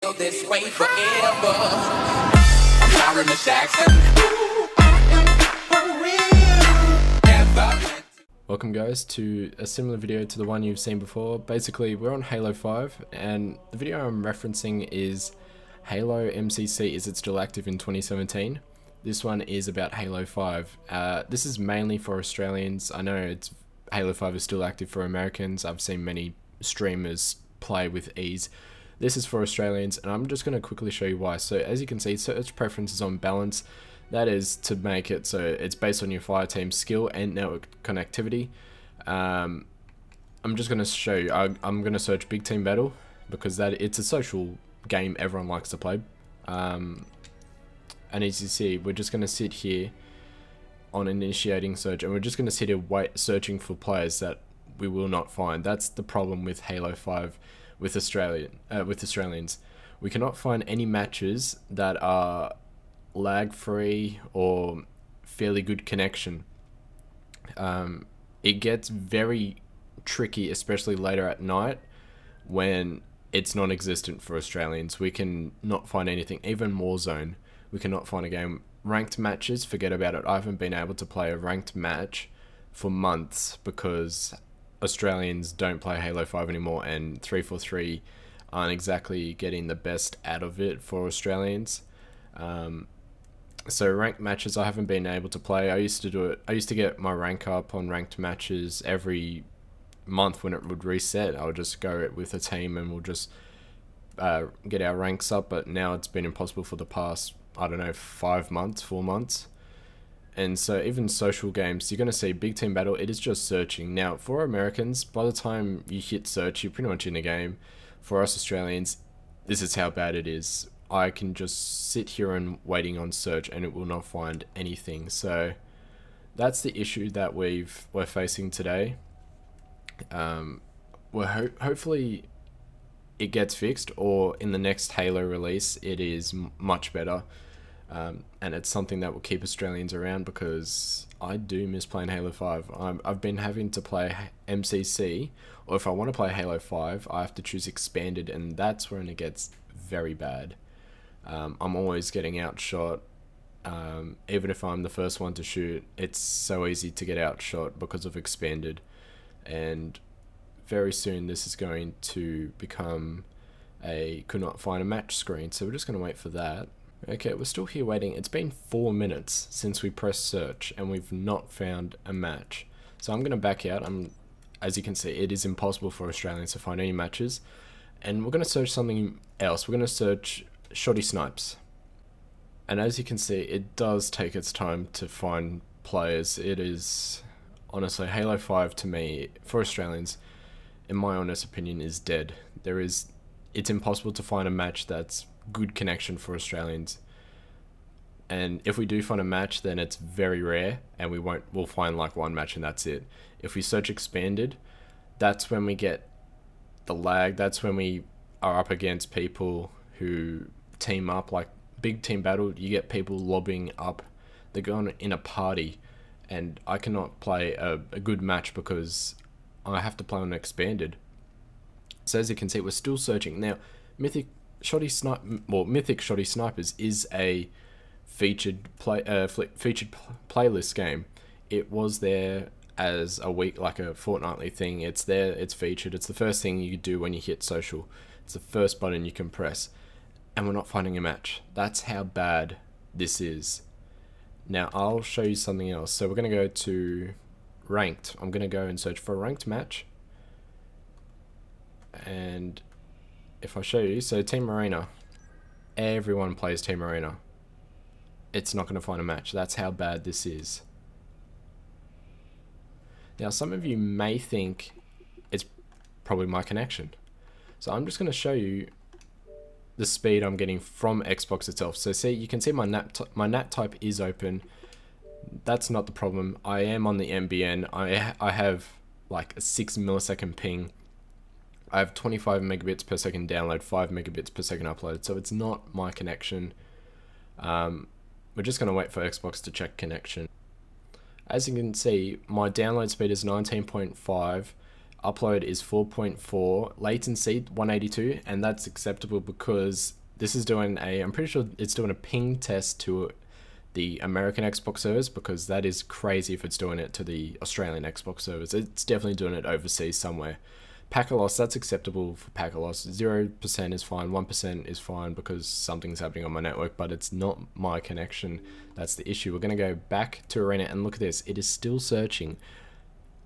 feel this way forever. I'm Byron the Jackson. Welcome guys to a similar video to the one you've seen before. Basically, we're on Halo 5 and the video I'm referencing is Halo MCC, is it still active in 2017? This one is about Halo 5. This is mainly for Australians. I know Halo 5 is still active for Americans. I've seen many streamers play with ease. This is for Australians and I'm just going to quickly show you why. So as you can see, search preferences on balance. That is to make it so it's based on your fireteam skill and network connectivity. I'm just going to show you. I'm going to search Big Team Battle because it's a social game everyone likes to play. And as you see, we're just going to sit here on initiating search and we're just going to sit here searching for players that we will not find. That's the problem with Halo 5 with Australians. We cannot find any matches that are lag free or fairly good connection. It gets very tricky, especially later at night when it's non-existent for Australians. We can not find anything. Even Warzone, we cannot find a game. Ranked matches, forget about it. I haven't been able to play a ranked match for months because Australians don't play Halo 5 anymore, and 343 aren't exactly getting the best out of it for Australians. So ranked matches I haven't been able to play. I used to do it. I used to get my rank up on ranked matches every month when it would reset. I would just go with a team and we'll just get our ranks up. But now it's been impossible for the past, I don't know, 4 months. And so even social games, you're going to see Big Team Battle. It is just searching. Now for Americans, by the time you hit search, you're pretty much in the game. For us Australians, this is how bad it is. I can just sit here and waiting on search and it will not find anything. So that's the issue that we're facing today. Hopefully it gets fixed, or in the next Halo release it is much better. And it's something that will keep Australians around because I do miss playing Halo 5. I've been having to play MCC, or if I want to play Halo 5 I have to choose Expanded, and that's when it gets very bad. I'm always getting outshot. Even if I'm the first one to shoot, it's so easy to get outshot because of Expanded. And very soon this is going to become a could not find a match screen. So we're just going to wait for that. Okay, we're still here waiting. It's been 4 minutes since we pressed search and we've not found a match. So I'm going to back out. As you can see, it is impossible for Australians to find any matches. And we're going to search something else. We're going to search shoddy snipes, and as you can see, it does take its time to find players. It is honestly, Halo 5 to me, for Australians, in my honest opinion, is dead. It's impossible to find a match that's good connection for Australians, and if we do find a match, then it's very rare, and we'll find like one match and that's it. If we search Expanded, that's when we get the lag. That's when we are up against people who team up. Like Big Team Battle, you get people lobbing up. They're going in a party, and I cannot play a good match because I have to play on Expanded. So as you can see, we're still searching. Now, Mythic Shoddy Snipers is a featured playlist game. It was there as a week, like a fortnightly thing. It's there, it's featured. It's the first thing you do when you hit social. It's the first button you can press. And we're not finding a match. That's how bad this is. Now I'll show you something else. So we're going to go to ranked. I'm going to go and search for a ranked match. And if I show you, so Team Arena, everyone plays Team Arena. It's not going to find a match. That's how bad this is. Now some of you may think it's probably my connection. So I'm just going to show you the speed I'm getting from Xbox itself. So see, you can see my NAT type is open. That's not the problem. I am on the NBN. I have like a 6 millisecond ping. I have 25 megabits per second download, 5 megabits per second upload. So it's not my connection. We're just going to wait for Xbox to check connection. As you can see, my download speed is 19.5. upload is 4.4, latency 182, and that's acceptable because this is doing I'm pretty sure it's doing a ping test to the American Xbox servers, because that is crazy if it's doing it to the Australian Xbox servers. It's definitely doing it overseas somewhere. Packet loss, that's acceptable for packet loss. 0% is fine, 1% is fine because something's happening on my network, but it's not my connection. That's the issue. We're going to go back to Arena and look at this. It is still searching.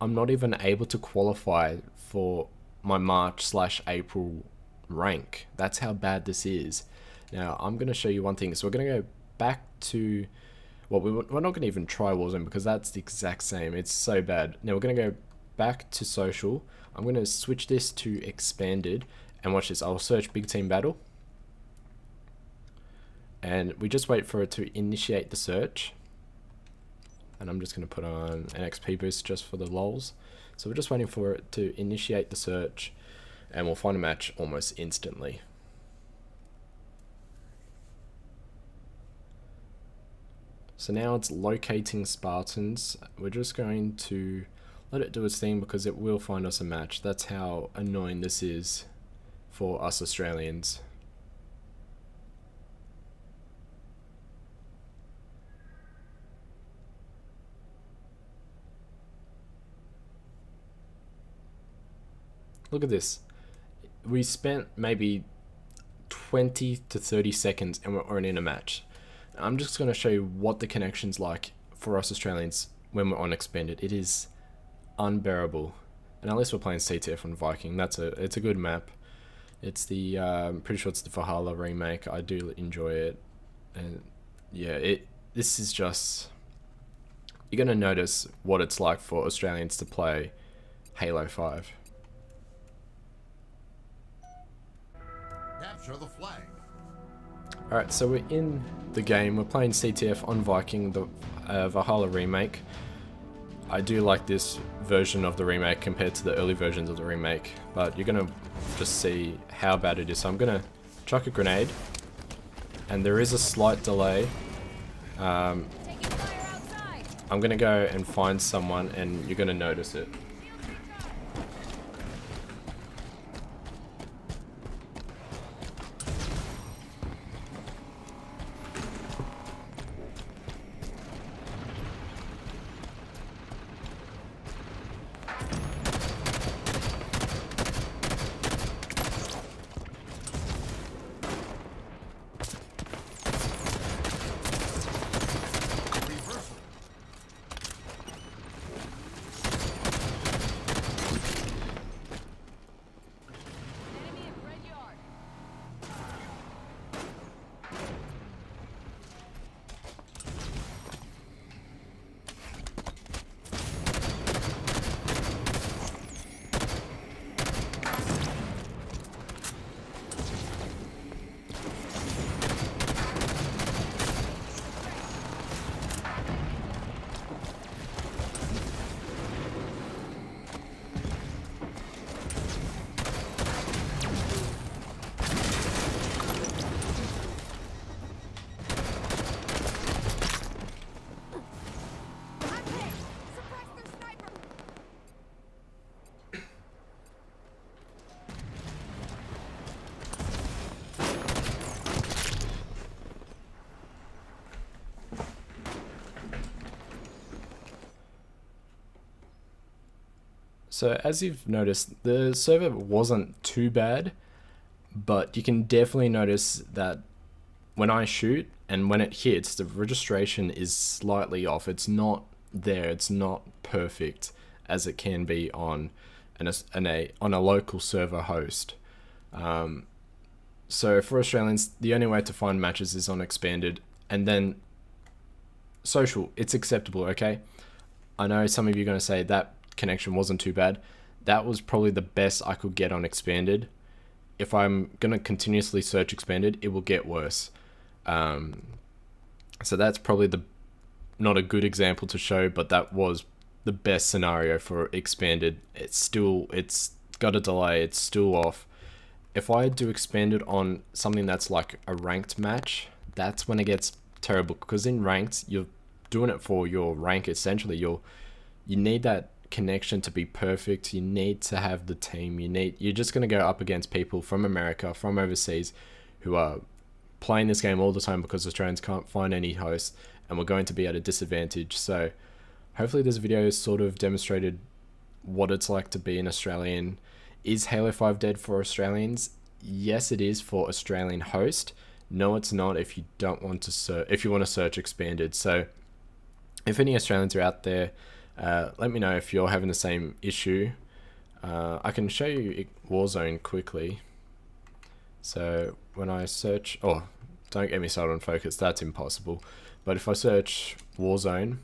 I'm not even able to qualify for my March/April rank. That's how bad this is. Now, I'm going to show you one thing. So we're going to go back to... Well, we're not going to even try Warzone because that's the exact same. It's so bad. Now, we're going to go back to social. I'm going to switch this to expanded, and watch this. I'll search Big Team Battle, and we just wait for it to initiate the search. And I'm just going to put on an XP boost just for the lols. So we're just waiting for it to initiate the search, and we'll find a match almost instantly. So now it's locating Spartans. We're just going to let it do its thing because it will find us a match. That's how annoying this is for us Australians. Look at this. We spent maybe 20 to 30 seconds and we're already in a match. I'm just going to show you what the connection's like for us Australians when we're on expanded. It is unbearable. And at least we're playing CTF on Viking. It's a good map. It's the I'm pretty sure it's the Valhalla remake. I do enjoy it. And yeah, this is just, you're going to notice what it's like for Australians to play Halo 5. Capture the flag. Alright, so we're in the game. We're playing CTF on Viking, the Valhalla remake. I do like this version of the remake compared to the early versions of the remake, but you're going to just see how bad it is. So I'm going to chuck a grenade, and there is a slight delay. I'm going to go and find someone, and you're going to notice it. So as you've noticed, the server wasn't too bad, but you can definitely notice that when I shoot and when it hits, the registration is slightly off. It's not there. It's not perfect as it can be on on a local server host. So for Australians, the only way to find matches is on expanded, and then social. It's acceptable, okay? I know some of you are going to say that connection wasn't too bad. That was probably the best I could get on expanded. If I'm going to continuously search expanded, it will get worse. So that's probably not a good example to show, but that was the best scenario for expanded. It's got a delay, it's still off. If I do expanded on something that's like a ranked match, that's when it gets terrible, because in ranked, you're doing it for your rank essentially. You need that connection to be perfect, you need to have the team. You're just going to go up against people from America, from overseas, who are playing this game all the time because Australians can't find any hosts, and we're going to be at a disadvantage. So hopefully this video has sort of demonstrated what it's like to be an Australian. Is Halo 5 dead for Australians? Yes, it is for Australian host. No, it's not if you don't want to if you want to search expanded. So if any Australians are out there, let me know if you're having the same issue. I can show you Warzone quickly. So when I search, oh, don't get me started on focus, that's impossible. But if I search Warzone,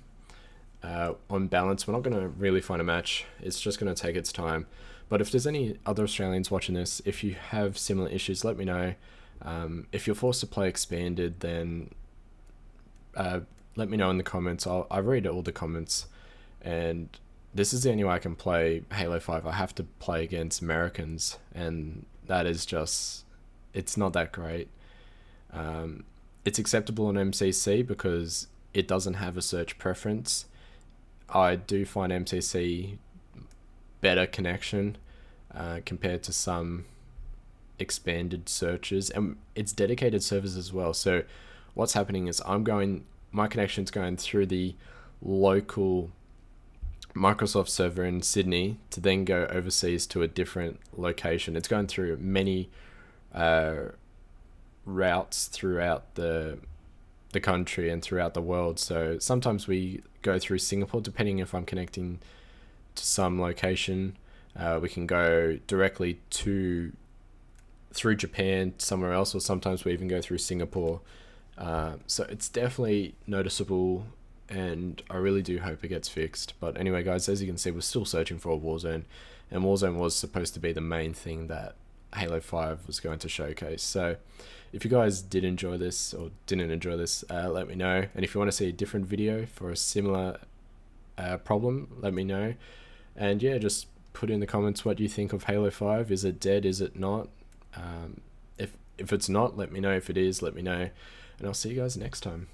on balance, we're not going to really find a match. It's just going to take its time. But if there's any other Australians watching this, if you have similar issues, let me know. If you're forced to play expanded, then let me know in the comments. I read all the comments, and this is the only way I can play Halo 5. I have to play against Americans, and that is just, it's not that great. It's acceptable on MCC because it doesn't have a search preference. I do find MCC better connection compared to some expanded searches, and it's dedicated servers as well. So what's happening is my connection's going through the local Microsoft server in Sydney to then go overseas to a different location. It's going through many routes throughout the country and throughout the world. So sometimes we go through Singapore, depending if I'm connecting to some location. We can go directly through Japan somewhere else, or sometimes we even go through Singapore. So it's definitely noticeable, and I really do hope it gets fixed. But anyway, guys, as you can see, we're still searching for a Warzone, and Warzone was supposed to be the main thing that Halo 5 was going to showcase. So if you guys did enjoy this or didn't enjoy this, let me know. And if you want to see a different video for a similar problem, let me know. And yeah, just put in the comments what you think of Halo 5. Is it dead? Is it not? If it's not, let me know. If it is, let me know. And I'll see you guys next time.